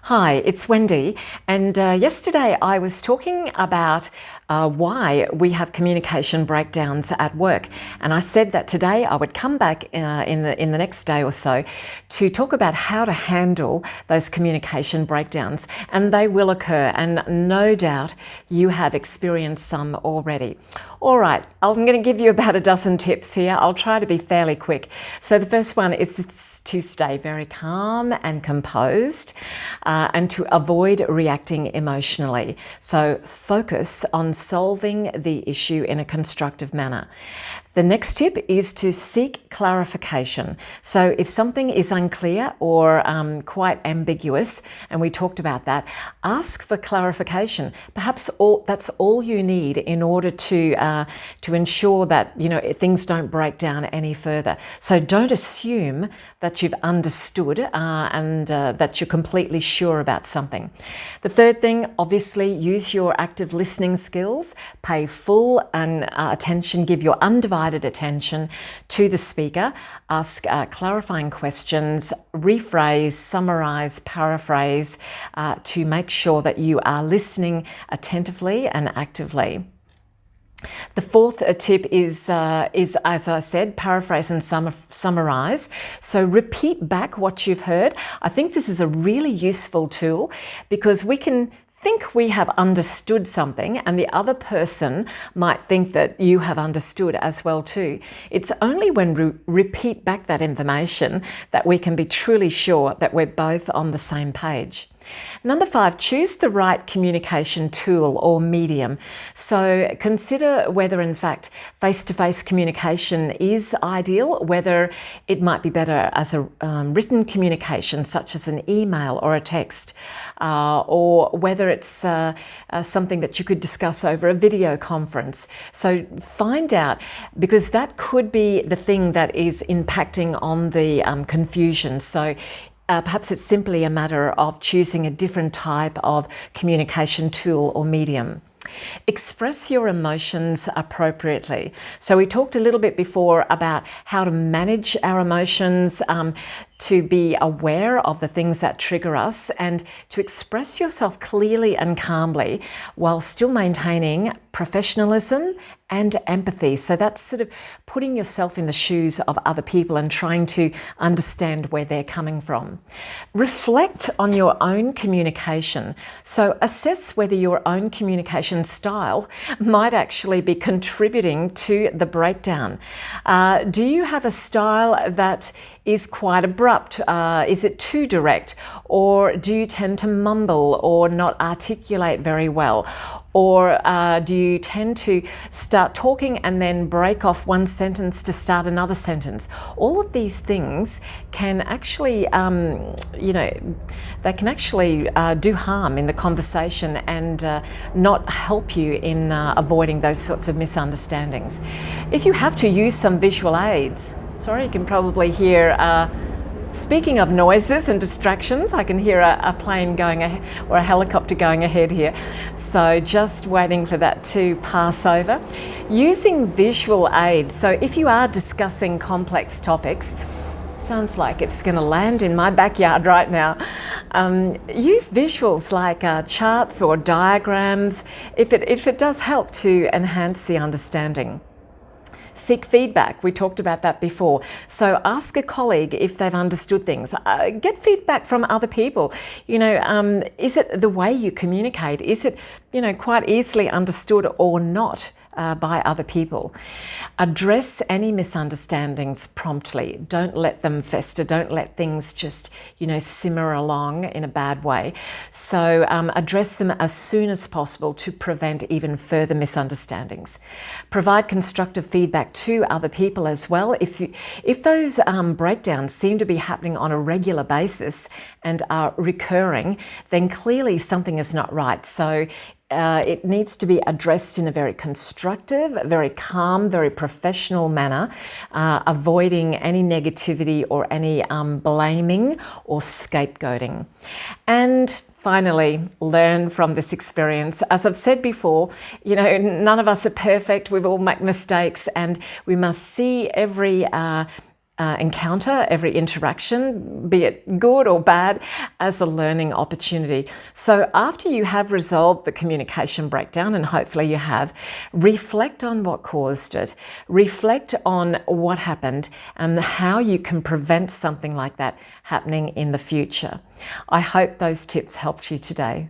Hi, it's Wendy, and yesterday I was talking about why we have communication breakdowns at work, and I said that today I would come back in the next day or so to talk about how to handle those communication breakdowns, and they will occur, and no doubt you have experienced some already. All right, I'm going to give you about a dozen tips here. I'll try to be fairly quick. So the first one is to stay very calm and composed and to avoid reacting emotionally. So focus on solving the issue in a constructive manner. The next tip is to seek clarification. So if something is unclear or quite ambiguous, and we talked about that, ask for clarification. Perhaps that's all you need in order to ensure that things don't break down any further. So don't assume that you've understood and that you're completely sure about something. The third thing, obviously, use your active listening skills. Pay full attention, give your undivided attention to the speaker, ask clarifying questions, rephrase, summarize, paraphrase to make sure that you are listening attentively and actively. The fourth tip is, as I said, paraphrase and summarize. So repeat back what you've heard. I think this is a really useful tool because we can think we have understood something and the other person might think that you have understood as well too. It's only when we repeat back that information that we can be truly sure that we're both on the same page. Number 5, choose the right communication tool or medium. So consider whether in fact face-to-face communication is ideal, whether it might be better as a written communication such as an email or a text, or whether it's something that you could discuss over a video conference. So find out, because that could be the thing that is impacting on the confusion. So perhaps it's simply a matter of choosing a different type of communication tool or medium. Express your emotions appropriately. So we talked a little bit before about how to manage our emotions, to be aware of the things that trigger us, and to express yourself clearly and calmly while still maintaining professionalism and empathy. So that's sort of putting yourself in the shoes of other people and trying to understand where they're coming from. Reflect on your own communication. So assess whether your own communication style might actually be contributing to the breakdown. Do you have a style that is quite abrupt? Is it too direct? Or do you tend to mumble or not articulate very well? Or do you tend to start talking and then break off one sentence to start another sentence? All of these things can actually, they can actually do harm in the conversation and not help you in avoiding those sorts of misunderstandings. If you have to use some visual aids, sorry, you can probably hear speaking of noises and distractions, I can hear a plane going ahead or a helicopter going ahead here. So just waiting for that to pass over. Using visual aids. So if you are discussing complex topics, sounds like it's going to land in my backyard right now. Use visuals like charts or diagrams if it does help to enhance the understanding. Seek feedback. We talked about that before. So ask a colleague if they've understood things. Get feedback from other people. Is it the way you communicate? Is it, quite easily understood or not by other people? Address any misunderstandings promptly. Don't let them fester. Don't let things just, simmer along in a bad way. So address them as soon as possible to prevent even further misunderstandings. Provide constructive feedback to other people as well. If those breakdowns seem to be happening on a regular basis and are recurring, then clearly something is not right. So it needs to be addressed in a very constructive, very calm, very professional manner, avoiding any negativity or any blaming or scapegoating. And finally, learn from this experience. As I've said before, none of us are perfect. We all make mistakes, and we must see every encounter, every interaction, be it good or bad, as a learning opportunity. So after you have resolved the communication breakdown, and hopefully you have, reflect on what caused it. Reflect on what happened and how you can prevent something like that happening in the future. I hope those tips helped you today.